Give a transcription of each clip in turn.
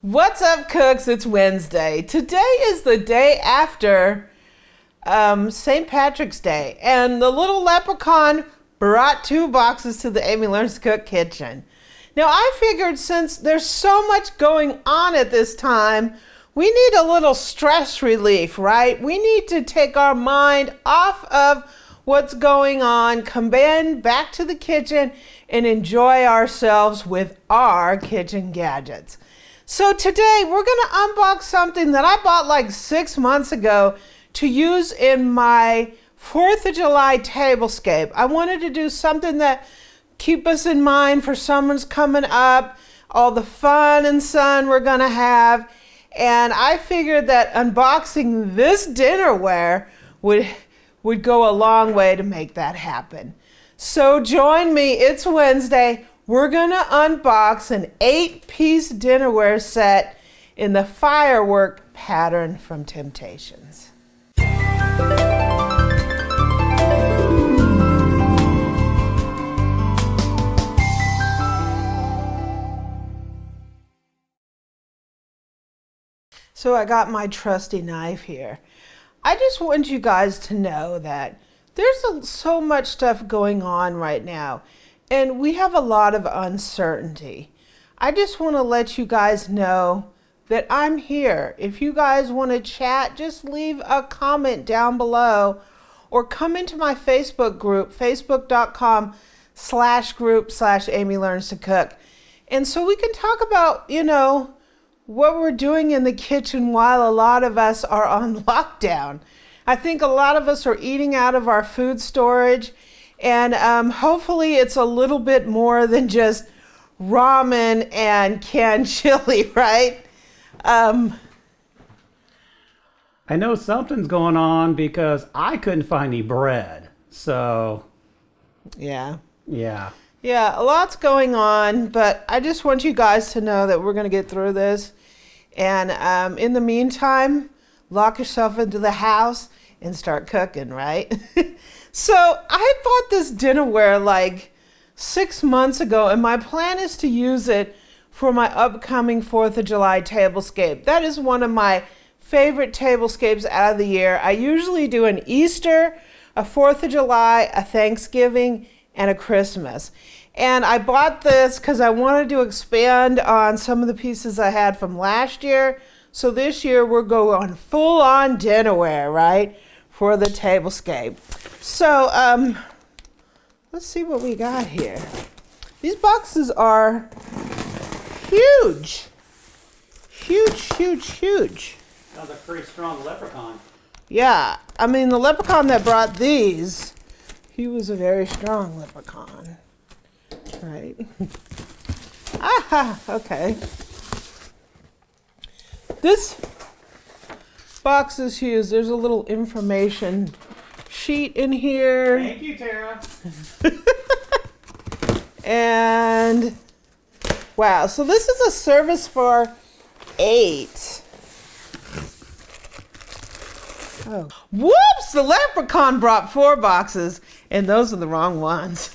What's up, cooks? It's Wednesday. Today is the day after St. Patrick's Day, and the little leprechaun brought 2 boxes to the Amy Learns to Cook kitchen. Now, I figured since there's so much going on at this time, we need a little stress relief, right? We need to take our mind off of what's going on, come back to the kitchen, and enjoy ourselves with our kitchen gadgets. So today we're going to unbox something that I bought like 6 months ago to use in my 4th of July tablescape. I wanted to do something that keep us in mind for summer's coming up, all the fun and sun we're going to have. And I figured that unboxing this dinnerware would go a long way to make that happen. So join me, it's Wednesday. We're going to unbox an 8-piece dinnerware set in the firework pattern from Temp-tations. So I got my trusty knife here. I just want you guys to know that there's so much stuff going on right now. And we have a lot of uncertainty. I just want to let you guys know that I'm here. If you guys want to chat, just leave a comment down below or come into my Facebook group, facebook.com/group/Amy Learns to Cook. And so we can talk about, what we're doing in the kitchen while a lot of us are on lockdown. I think a lot of us are eating out of our food storage. And hopefully it's a little bit more than just ramen and canned chili, right? I know something's going on because I couldn't find any bread. So, Yeah, a lot's going on, but I just want you guys to know that we're going to get through this. And in the meantime, lock yourself into the house and start cooking, right? So I bought this dinnerware like 6 months ago, and my plan is to use it for my upcoming 4th of July tablescape. That is one of my favorite tablescapes out of the year. I usually do an Easter, a 4th of July, a Thanksgiving, and a Christmas. And I bought this because I wanted to expand on some of the pieces I had from last year. So this year we're going full-on dinnerware, right, for the tablescape. So let's see what we got here. These boxes are huge. Huge. Sounds like a pretty strong leprechaun. Yeah, I mean the leprechaun that brought these, he was a very strong leprechaun. Right. Aha, okay. This box is huge. There's a little information sheet in here. Thank you, Tara. And wow, so this is a service for 8. Oh, whoops! The leprechaun brought 4 boxes, and those are the wrong ones.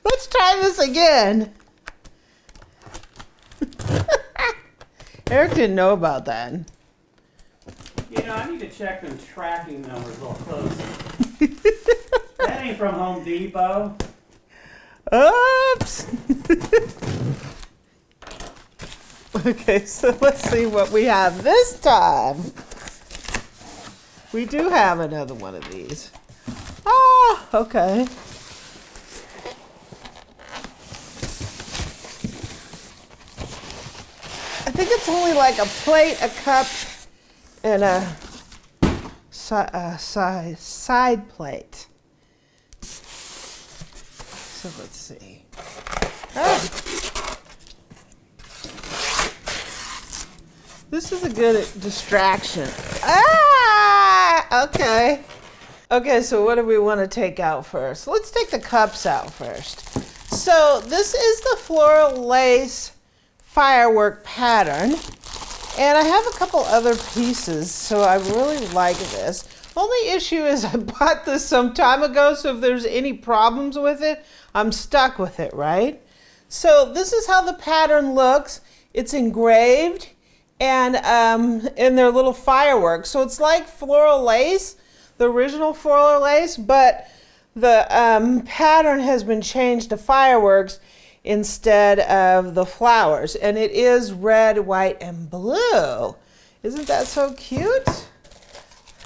Let's try this again. Eric didn't know about that. I need to check them tracking numbers a little closer. That ain't from Home Depot. Oops. Okay, so let's see what we have this time. We do have another one of these. Ah, okay. I think it's only like a plate, a cup, and a side plate. So let's see. Ah. This is a good distraction. Ah, okay. Okay, so what do we want to take out first? Let's take the cups out first. So this is the Floral Lace Firework pattern. And I have a couple other pieces, so I really like this. Only issue is I bought this some time ago, so if there's any problems with it, I'm stuck with it, right? So this is how the pattern looks. It's engraved and they're little fireworks. So it's like floral lace, the original floral lace, but the pattern has been changed to fireworks instead of the flowers. And it is red, white, and blue. Isn't that so cute?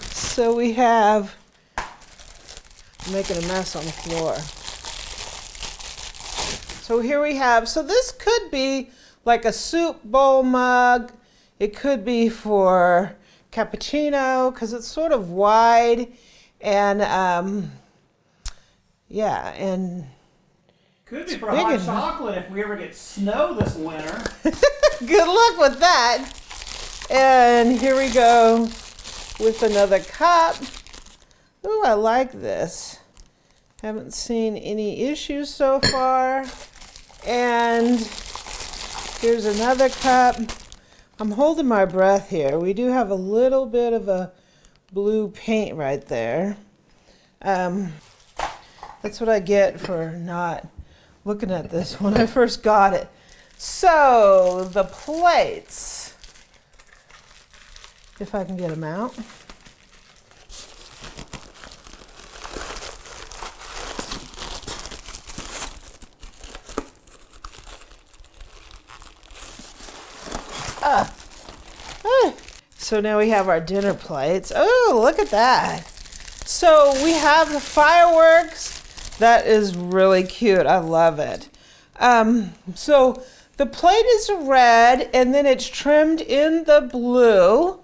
So we have, I'm making a mess on the floor. So here we have, so this could be like a soup bowl mug. It could be for cappuccino because it's sort of wide and yeah, and could be for hot chocolate if we ever get snow this winter. Good luck with that. And here we go with another cup. Ooh, I like this. Haven't seen any issues so far. And here's another cup. I'm holding my breath here. We do have a little bit of a blue paint right there. That's what I get for not looking at this when I first got it. So the plates, if I can get them out. So now we have our dinner plates. Oh, look at that. So we have the fireworks. That is really cute. I love it. So the plate is red and then it's trimmed in the blue.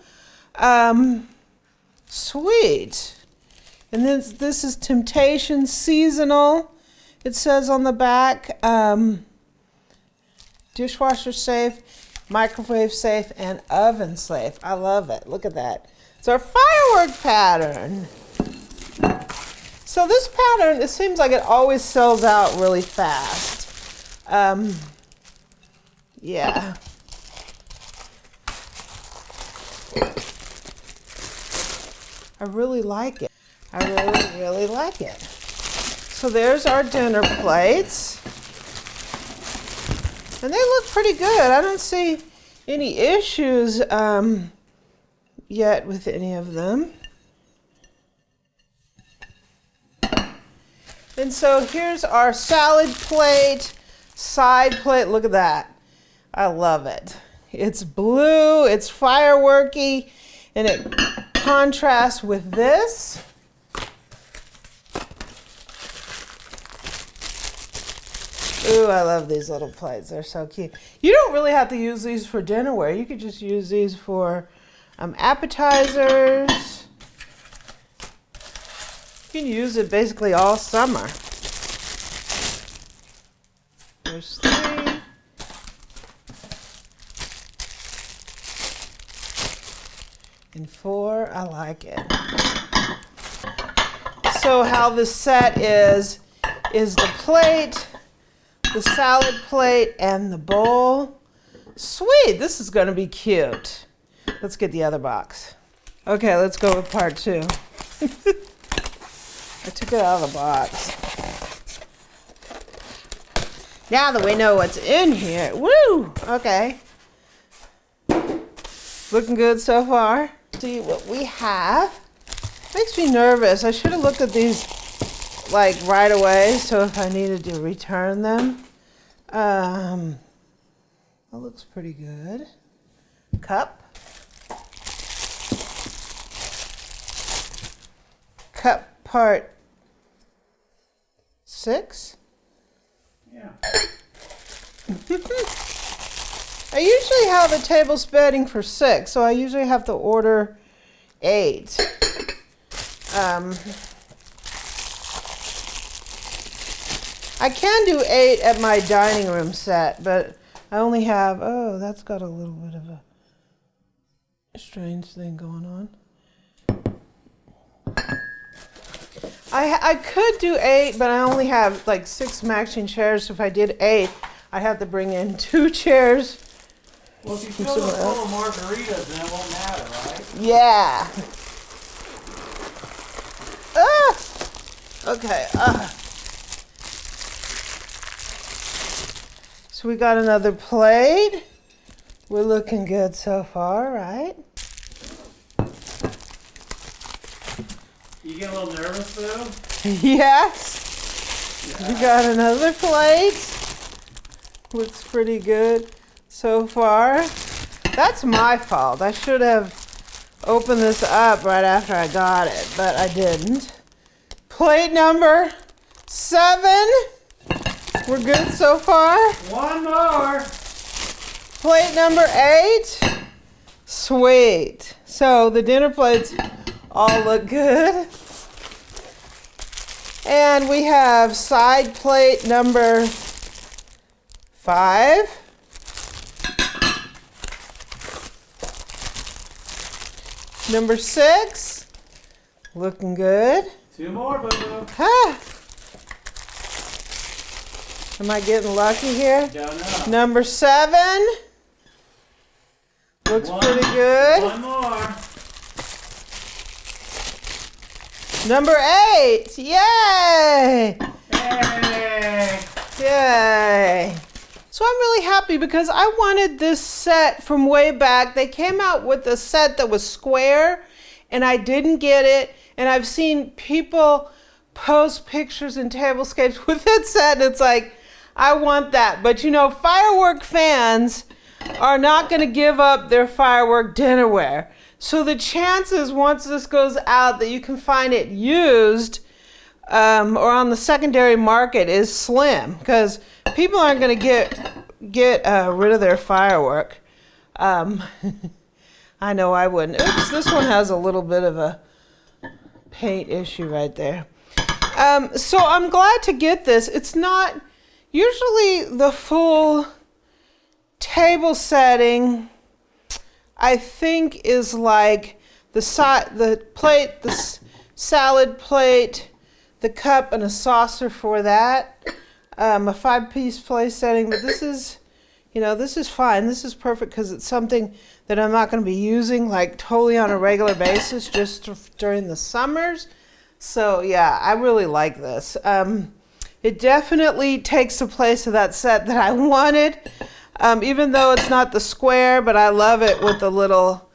Sweet. And then this is Temp-tations seasonal. It says on the back, dishwasher safe, microwave safe, and oven safe. I love it. Look at that. It's our firework pattern. So this pattern, it seems like it always sells out really fast. Yeah. I really like it. I really, really like it. So there's our dinner plates. And they look pretty good. I don't see any issues yet with any of them. And so here's our salad plate, side plate. Look at that. I love it. It's blue, it's fireworky, and it contrasts with this. Ooh, I love these little plates. They're so cute. You don't really have to use these for dinnerware. You could just use these for appetizers. You can use it basically all summer. There's 3. And 4. I like it. So how this set is the plate, the salad plate, and the bowl. Sweet, this is gonna be cute. Let's get the other box. Okay, let's go with part 2. I took it out of the box. Now that we know what's in here, woo, okay. Looking good so far. See what we have. Makes me nervous. I should have looked at these like right away, so if I needed to return them. That looks pretty good. Cup. Cup part 6. Yeah. I usually have a table spreading for 6, so I usually have to order 8. I can do 8 at my dining room set, but I only have, oh, that's got a little bit of a strange thing going on. I could do 8, but I only have like 6 matching chairs. So if I did 8, I'd have to bring in 2 chairs. Well, if you fill it full of margaritas, then it won't matter, right? Yeah. Okay. So we got another plate. We're looking good so far, right? You get a little nervous, Boo? Yes. We got another plate. Looks pretty good so far. That's my fault. I should have opened this up right after I got it, but I didn't. Plate number 7. We're good so far. One more. Plate number 8. Sweet. So the dinner plates all look good. And we have side plate number 5. Number 6. Looking good. 2 more, Boo-Boo. Ah. Am I getting lucky here? Don't know. Number 7. Looks pretty good. One more. Number 8. Yay! Hey! Yay! So I'm really happy because I wanted this set from way back. They came out with a set that was square and I didn't get it. And I've seen people post pictures in tablescapes with that set and it's like, I want that. But you know, firework fans are not going to give up their firework dinnerware. So the chances once this goes out that you can find it used or on the secondary market is slim because people aren't going to get rid of their firework. I know I wouldn't. Oops, this one has a little bit of a paint issue right there. So I'm glad to get this. It's not usually the full table setting. I think is like the plate, the salad plate, the cup, and a saucer for that. A 5-piece place setting, but this is, you know, this is fine. This is perfect because it's something that I'm not going to be using like totally on a regular basis, just during the summers. So yeah, I really like this. It definitely takes the place of that set that I wanted, even though it's not the square, but I love it with the little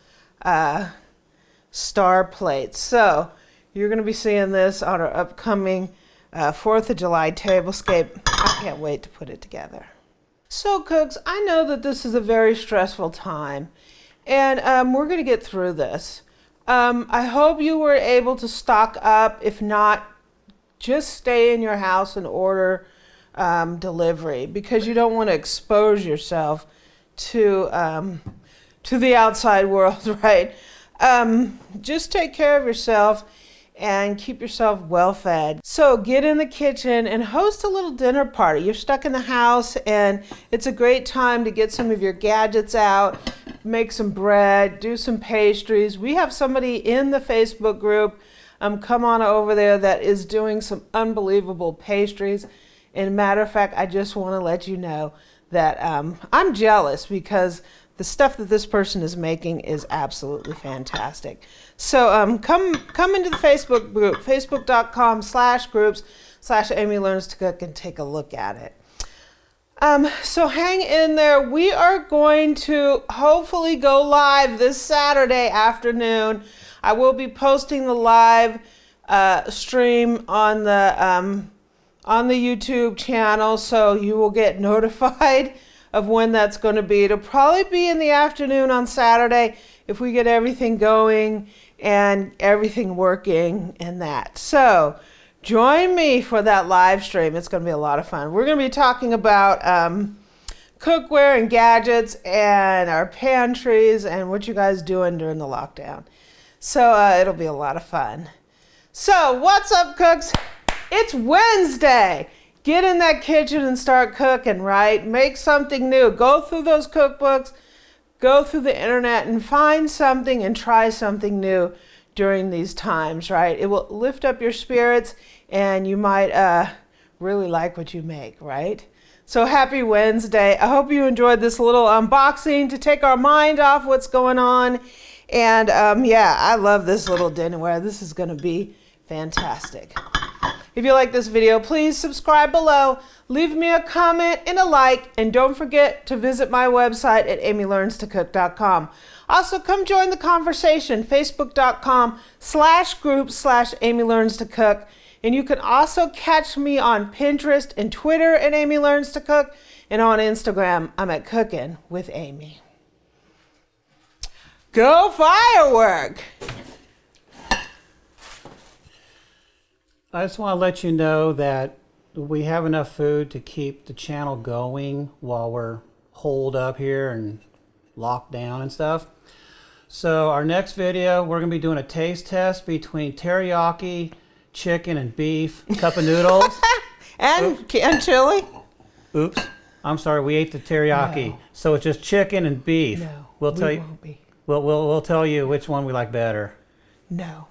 star plates. So you're going to be seeing this on our upcoming 4th of July tablescape. I can't wait to put it together. So cooks, I know that this is a very stressful time and we're going to get through this. I hope you were able to stock up. If not, just stay in your house and order delivery because you don't want to expose yourself to the outside world, right? Just take care of yourself and keep yourself well fed. So get in the kitchen and host a little dinner party. You're stuck in the house and it's a great time to get some of your gadgets out, make some bread, do some pastries. We have somebody in the Facebook group, come on over there, that is doing some unbelievable pastries. And matter of fact, I just want to let you know that I'm jealous because the stuff that this person is making is absolutely fantastic. So come into the Facebook group, facebook.com/groups/Amy Learns to Cook, and take a look at it. So hang in there. We are going to hopefully go live this Saturday afternoon. I will be posting the live stream on the YouTube channel, so you will get notified of when that's going to be. It'll probably be in the afternoon on Saturday if we get everything going and everything working and that. So join me for that live stream. It's going to be a lot of fun. We're going to be talking about cookware and gadgets and our pantries and what you guys doing during the lockdown. So it'll be a lot of fun. So what's up, cooks? It's Wednesday. Get in that kitchen and start cooking, right? Make something new. Go through those cookbooks, go through the internet and find something and try something new during these times, right? It will lift up your spirits and you might really like what you make, right? So happy Wednesday. I hope you enjoyed this little unboxing to take our mind off what's going on. And yeah, I love this little dinnerware. This is going to be fantastic. If you like this video, please subscribe below, leave me a comment and a like, and don't forget to visit my website at amylearnstocook.com. Also, come join the conversation, facebook.com/group/amylearnstocook. And you can also catch me on Pinterest and Twitter at Amy Learns to Cook. And on Instagram, I'm at Cooking with Amy. Go firework! I just want to let you know that we have enough food to keep the channel going while we're holed up here and locked down and stuff. So our next video, we're going to be doing a taste test between teriyaki, chicken, and beef, cup of noodles. and chili? Oops. I'm sorry, we ate the teriyaki. No. So it's just chicken and beef. No, we'll tell you. won't be. We'll tell you which one we like better. No.